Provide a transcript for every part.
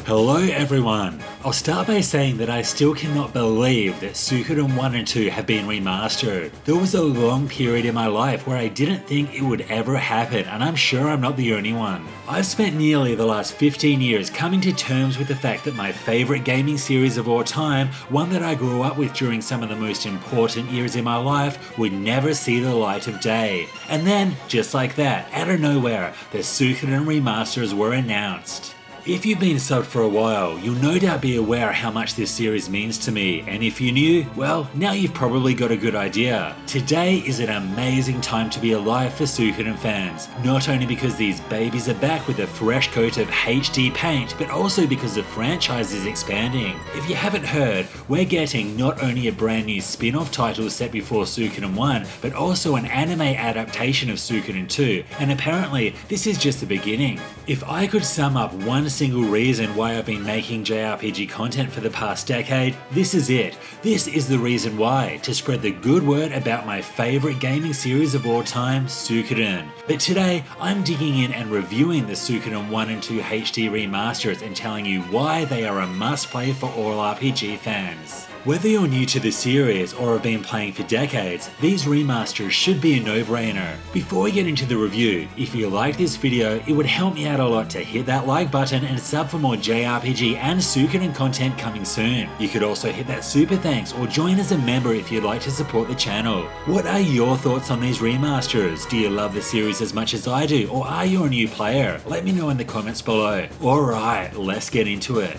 Hello everyone! I'll start by saying that I still cannot believe that Suikoden I and II have been remastered. There was a long period in my life where I didn't think it would ever happen, and I'm sure I'm not the only one. I've spent nearly the last 15 years coming to terms with the fact that my favourite gaming series of all time, one that I grew up with during some of the most important years in my life, would never see the light of day. And then, just like that, out of nowhere, the Suikoden remasters were announced. If you've been subbed for a while, you'll no doubt be aware how much this series means to me, and if you're new, well, now you've probably got a good idea. Today is an amazing time to be alive for Suikoden fans, not only because these babies are back with a fresh coat of HD paint, but also because the franchise is expanding. If you haven't heard, we're getting not only a brand new spin-off title set before Suikoden 1, but also an anime adaptation of Suikoden 2, and apparently this is just the beginning. If I could sum up one single reason why I've been making JRPG content for the past decade, this is it. This is the reason why, to spread the good word about my favourite gaming series of all time, Suikoden. But today, I'm digging in and reviewing the Suikoden I and II HD remasters and telling you why they are a must-play for all RPG fans. Whether you're new to the series or have been playing for decades, these remasters should be a no-brainer. Before we get into the review, if you like this video, it would help me out a lot to hit that like button and sub for more JRPG and Suikoden content coming soon. You could also hit that super thanks or join as a member if you'd like to support the channel. What are your thoughts on these remasters? Do you love the series as much as I do, or are you a new player? Let me know in the comments below. Alright, let's get into it.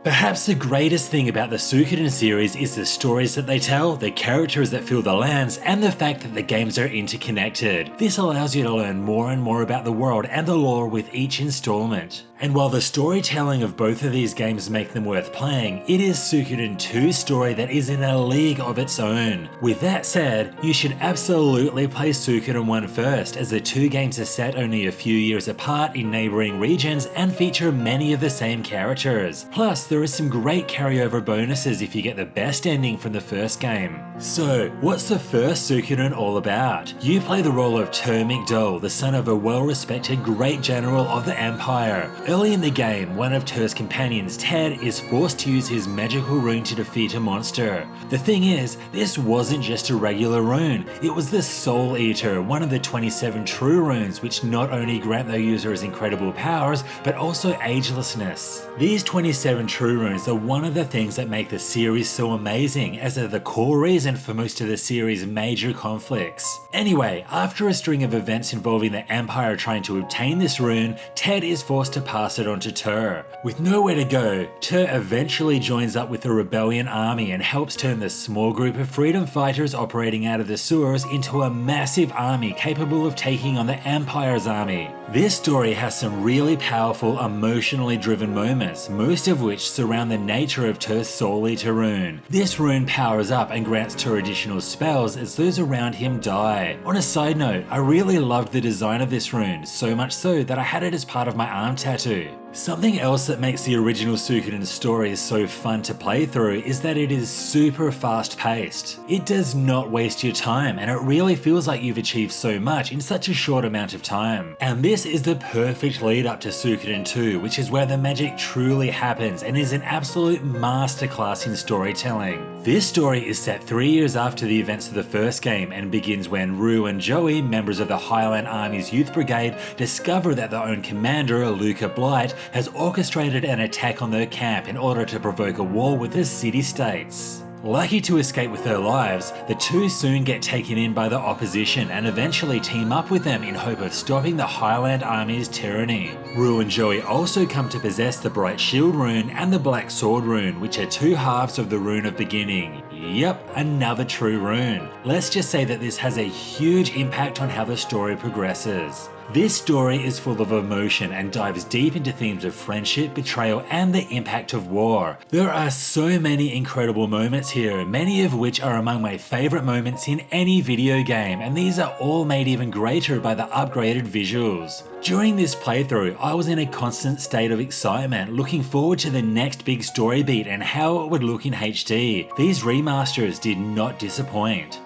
Perhaps the greatest thing about the Suikoden series is the stories that they tell, the characters that fill the lands, and the fact that the games are interconnected. This allows you to learn more and more about the world and the lore with each installment. And while the storytelling of both of these games make them worth playing, it is Suikoden 2's story that is in a league of its own. With that said, you should absolutely play Suikoden 1 first, as the two games are set only a few years apart in neighbouring regions and feature many of the same characters. Plus, there is some great carryover bonuses if you get the best ending from the first game. So, what's the first Suikoden all about? You play the role of Ter McDowell, the son of a well-respected great general of the Empire. Early in the game, one of Ter's companions, Ted, is forced to use his magical rune to defeat a monster. The thing is, this wasn't just a regular rune, it was the Soul Eater, one of the 27 true runes which not only grant their users incredible powers, but also agelessness. These 27 true runes are one of the things that make the series so amazing, as they're the core reason for most of the series' major conflicts. Anyway, after a string of events involving the Empire trying to obtain this rune, Ted is forced to pass it on to Ter. With nowhere to go, Ter eventually joins up with the rebellion army and helps turn the small group of freedom fighters operating out of the sewers into a massive army capable of taking on the Empire's army. This story has some really powerful, emotionally driven moments, most of which surround the nature of Ter's Soul Eater rune. This rune powers up and grants Ter additional spells as those around him die. On a side note, I really loved the design of this rune, so much so that I had it as part of my arm tattoo. Something else that makes the original Suikoden story so fun to play through is that it is super fast paced. It does not waste your time, and it really feels like you've achieved so much in such a short amount of time. And this is the perfect lead up to Suikoden 2, which is where the magic truly happens and is an absolute masterclass in storytelling. This story is set 3 years after the events of the first game and begins when Rune and Joey, members of the Highland Army's youth brigade, discover that their own commander, Luca Blight, has orchestrated an attack on their camp in order to provoke a war with the city-states. Lucky to escape with their lives, the two soon get taken in by the opposition and eventually team up with them in hope of stopping the Highland Army's tyranny. Rune and Joey also come to possess the Bright Shield rune and the Black Sword rune, which are two halves of the Rune of Beginning. Yep, another true rune. Let's just say that this has a huge impact on how the story progresses. This story is full of emotion and dives deep into themes of friendship, betrayal, and the impact of war. There are so many incredible moments here, many of which are among my favourite moments in any video game, and these are all made even greater by the upgraded visuals. During this playthrough, I was in a constant state of excitement, looking forward to the next big story beat and how it would look in HD. These remasters did not disappoint.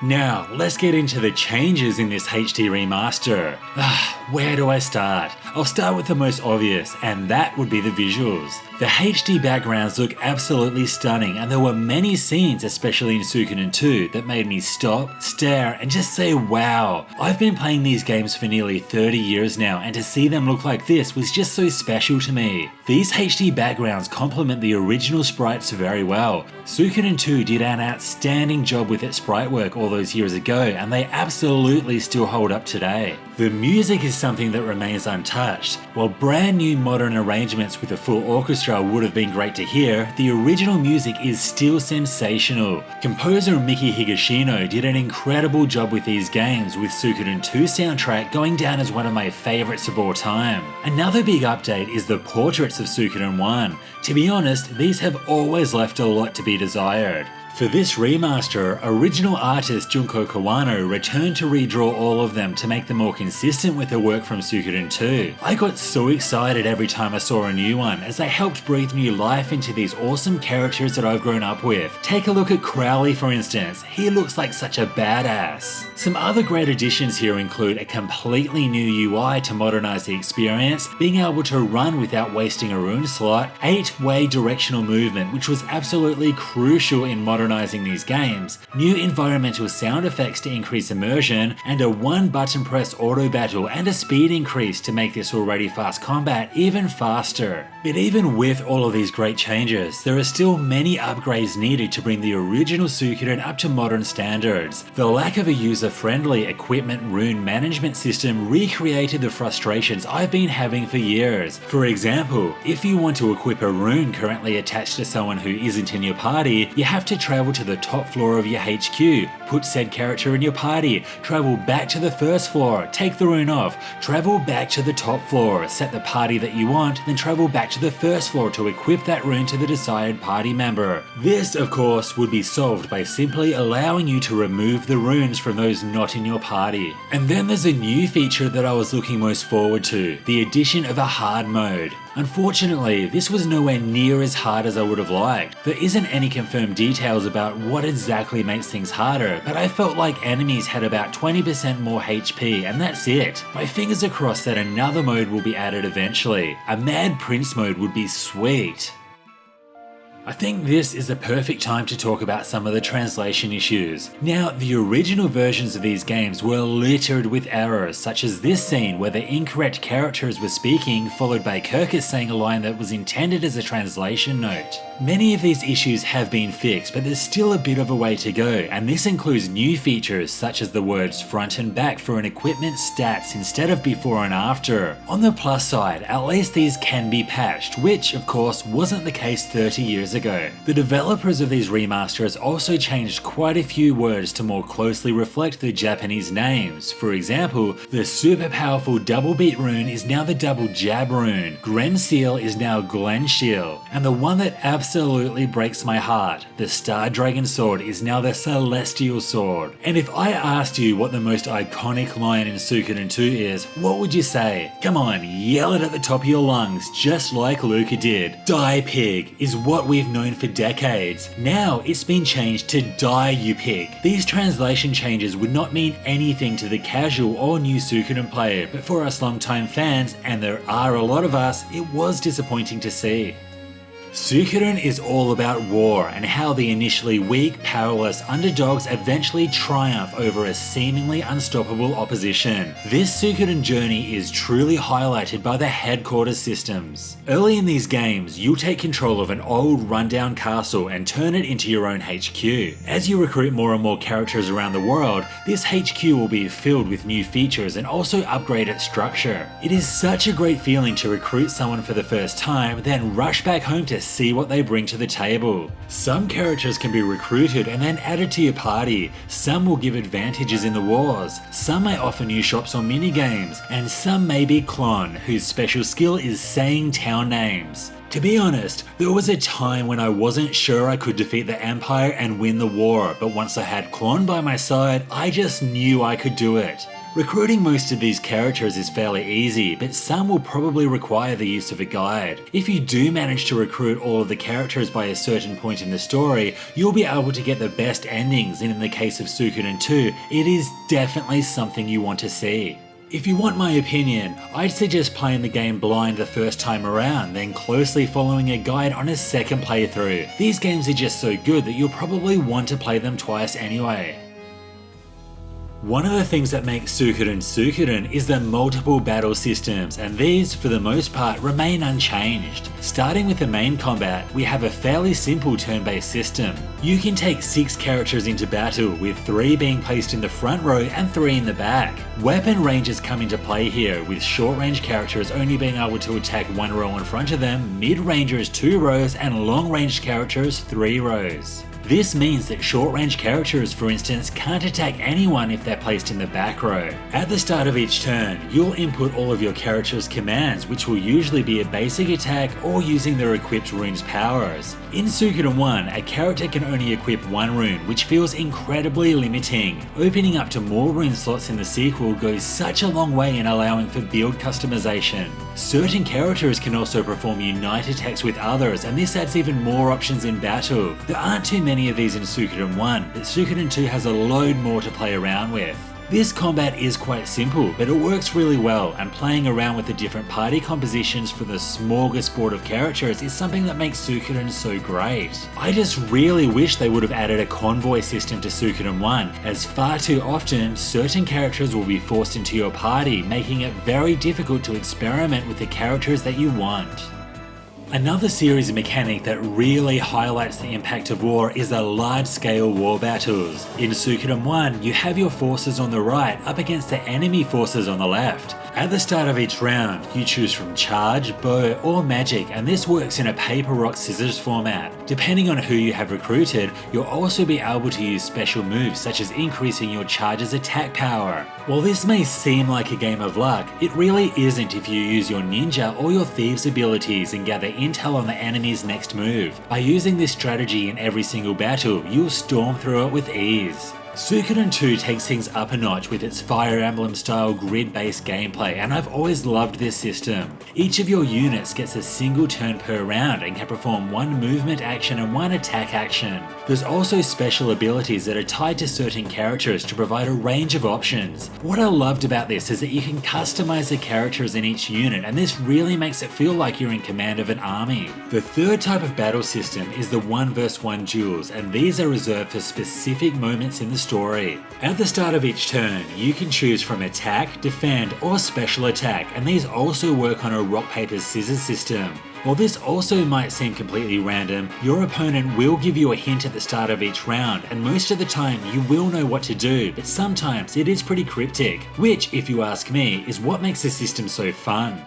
Now, let's get into the changes in this HD remaster. Where do I start? I'll start with the most obvious, and that would be the visuals. The HD backgrounds look absolutely stunning, and there were many scenes, especially in Suikoden II, that made me stop, stare, and just say wow. I've been playing these games for nearly 30 years now, and to see them look like this was just so special to me. These HD backgrounds complement the original sprites very well. Suikoden II did an outstanding job with its sprite work all those years ago, and they absolutely still hold up today. The music is something that remains untouched. While brand new modern arrangements with a full orchestra would have been great to hear, the original music is still sensational. Composer Miki Higashino did an incredible job with these games, with Suikoden II soundtrack going down as one of my favourites of all time. Another big update is the portraits of Suikoden I. To be honest, these have always left a lot to be desired. For this remaster, original artist Junko Kawano returned to redraw all of them to make them more consistent with the work from Suikoden II. I got so excited every time I saw a new one, as they helped breathe new life into these awesome characters that I've grown up with. Take a look at Crowley for instance, he looks like such a badass. Some other great additions here include a completely new UI to modernise the experience, being able to run without wasting a rune slot, 8-way directional movement which was absolutely crucial in modernizing these games, new environmental sound effects to increase immersion, and a one-button press auto battle and a speed increase to make this already fast combat even faster. But even with all of these great changes, there are still many upgrades needed to bring the original Suikoden up to modern standards. The lack of a user-friendly equipment rune management system recreated the frustrations I've been having for years. For example, if you want to equip a rune currently attached to someone who isn't in your party, you have to travel to the top floor of your HQ, put said character in your party, travel back to the first floor, take the rune off, travel back to the top floor, set the party that you want, then travel back to the first floor to equip that rune to the desired party member. This, of course, would be solved by simply allowing you to remove the runes from those not in your party. And then there's a new feature that I was looking most forward to, the addition of a hard mode. Unfortunately, this was nowhere near as hard as I would have liked. There isn't any confirmed details about what exactly makes things harder, but I felt like enemies had about 20% more HP and that's it. My fingers are crossed that another mode will be added eventually. A Mad Prince mode would be sweet. I think this is the perfect time to talk about some of the translation issues. Now, the original versions of these games were littered with errors, such as this scene where the incorrect characters were speaking, followed by Kirkus saying a line that was intended as a translation note. Many of these issues have been fixed, but there's still a bit of a way to go, and this includes new features such as the words front and back for an equipment stats instead of before and after. On the plus side, at least these can be patched, which of course wasn't the case 30 years ago. The developers of these remasters also changed quite a few words to more closely reflect the Japanese names. For example, the super powerful double beat rune is now the double jab rune, Gren Seal is now Glen Shield, and the one that absolutely breaks my heart, the Star Dragon Sword is now the Celestial Sword. And if I asked you what the most iconic line in Suikoden II is, what would you say? Come on, yell it at the top of your lungs, just like Luca did. Die Pig is what we've known for decades. Now it's been changed to Die You Pig. These translation changes would not mean anything to the casual or new Suikoden player, but for us longtime fans, and there are a lot of us, it was disappointing to see. Suikoden is all about war and how the initially weak, powerless underdogs eventually triumph over a seemingly unstoppable opposition. This Suikoden journey is truly highlighted by the headquarters systems. Early in these games, you'll take control of an old rundown castle and turn it into your own HQ. As you recruit more and more characters around the world, this HQ will be filled with new features and also upgrade its structure. It is such a great feeling to recruit someone for the first time, then rush back home to see what they bring to the table. Some characters can be recruited and then added to your party, some will give advantages in the wars, some may offer new shops or minigames, and some may be Clon, whose special skill is saying town names. To be honest, there was a time when I wasn't sure I could defeat the Empire and win the war, but once I had Clon by my side, I just knew I could do it. Recruiting most of these characters is fairly easy, but some will probably require the use of a guide. If you do manage to recruit all of the characters by a certain point in the story, you'll be able to get the best endings, and in the case of Suikoden II, it is definitely something you want to see. If you want my opinion, I'd suggest playing the game blind the first time around, then closely following a guide on a second playthrough. These games are just so good that you'll probably want to play them twice anyway. One of the things that makes Suikoden is the multiple battle systems, and these, for the most part, remain unchanged. Starting with the main combat, we have a fairly simple turn-based system. You can take 6 characters into battle, with 3 being placed in the front row and 3 in the back. Weapon ranges come into play here, with short-range characters only being able to attack 1 row in front of them, mid-rangers 2 rows, and long-range characters 3 rows. This means that short-range characters, for instance, can't attack anyone if they're placed in the back row. At the start of each turn, you'll input all of your character's commands, which will usually be a basic attack or using their equipped rune's powers. In Suikoden I, a character can only equip 1 rune, which feels incredibly limiting. Opening up to more rune slots in the sequel goes such a long way in allowing for build customization. Certain characters can also perform unite attacks with others, and this adds even more options in battle. There aren't too many of these in Suikoden I, but Suikoden II has a load more to play around with. This combat is quite simple, but it works really well, and playing around with the different party compositions for the smorgasbord of characters is something that makes Suikoden so great. I just really wish they would have added a convoy system to Suikoden I, as far too often, certain characters will be forced into your party, making it very difficult to experiment with the characters that you want. Another series mechanic that really highlights the impact of war is the large-scale war battles. In Suikoden I, you have your forces on the right up against the enemy forces on the left. At the start of each round, you choose from charge, bow, or magic, and this works in a paper, rock, scissors format. Depending on who you have recruited, you'll also be able to use special moves such as increasing your charge's attack power. While this may seem like a game of luck, it really isn't if you use your ninja or your thieves abilities and gather intel on the enemy's next move. By using this strategy in every single battle, you'll storm through it with ease. Suikoden II takes things up a notch with its Fire Emblem style grid-based gameplay, and I've always loved this system. Each of your units gets a single turn per round and can perform 1 movement action and 1 attack action. There's also special abilities that are tied to certain characters to provide a range of options. What I loved about this is that you can customize the characters in each unit, and this really makes it feel like you're in command of an army. The third type of battle system is the 1 vs 1 duels, and these are reserved for specific moments in the story. At the start of each turn, you can choose from attack, defend, or special attack, and these also work on a rock, paper, scissors system. While this also might seem completely random, your opponent will give you a hint at the start of each round, and most of the time you will know what to do, but sometimes it is pretty cryptic, which, if you ask me, is what makes the system so fun.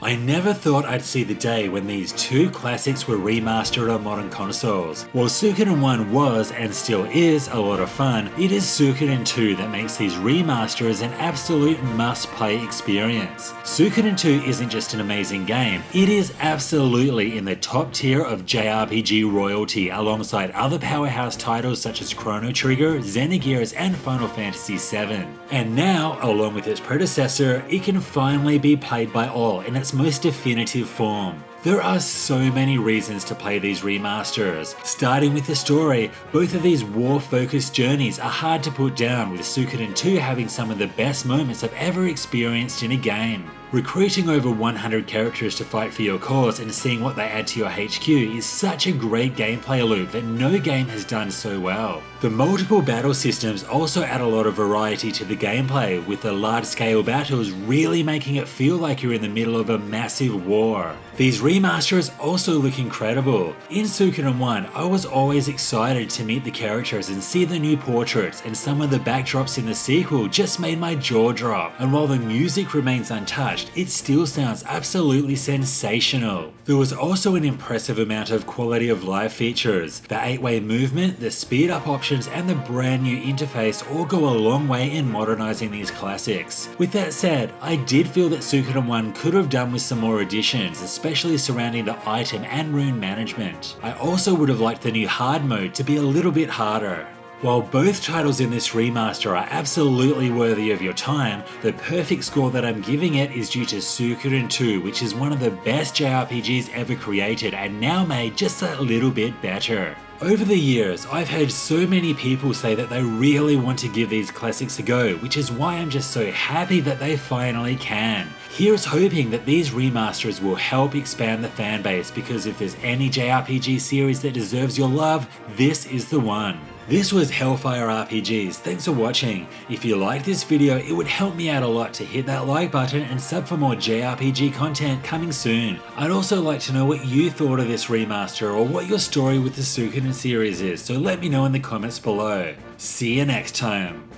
I never thought I'd see the day when these 2 classics were remastered on modern consoles. While Suikoden I was, and still is, a lot of fun, it is Suikoden II that makes these remasters an absolute must-play experience. Suikoden II isn't just an amazing game, it is absolutely in the top tier of JRPG royalty alongside other powerhouse titles such as Chrono Trigger, Xenogears, and Final Fantasy VII. And now, along with its predecessor, it can finally be played by all in its most definitive form. There are so many reasons to play these remasters. Starting with the story, both of these war-focused journeys are hard to put down, with Suikoden II having some of the best moments I've ever experienced in a game. Recruiting over 100 characters to fight for your cause and seeing what they add to your HQ is such a great gameplay loop that no game has done so well. The multiple battle systems also add a lot of variety to the gameplay, with the large-scale battles really making it feel like you're in the middle of a massive war. These remasters also look incredible. In Suikoden I was always excited to meet the characters and see the new portraits, and some of the backdrops in the sequel just made my jaw drop. And while the music remains untouched, it still sounds absolutely sensational. There was also an impressive amount of quality of life features. The 8-way movement, the speed up options, and the brand new interface all go a long way in modernizing these classics. With that said, I did feel that Suikoden I could have done with some more additions, especially surrounding the item and rune management. I also would have liked the new hard mode to be a little bit harder. While both titles in this remaster are absolutely worthy of your time, the perfect score that I'm giving it is due to Suikoden II, which is one of the best JRPGs ever created and now made just a little bit better. Over the years, I've heard so many people say that they really want to give these classics a go, which is why I'm just so happy that they finally can. Here's hoping that these remasters will help expand the fanbase, because if there's any JRPG series that deserves your love, this is the one. This was Hellfire RPGs, thanks for watching. If you liked this video, it would help me out a lot to hit that like button and sub for more JRPG content coming soon. I'd also like to know what you thought of this remaster or what your story with the Suikoden series is, so let me know in the comments below. See you next time.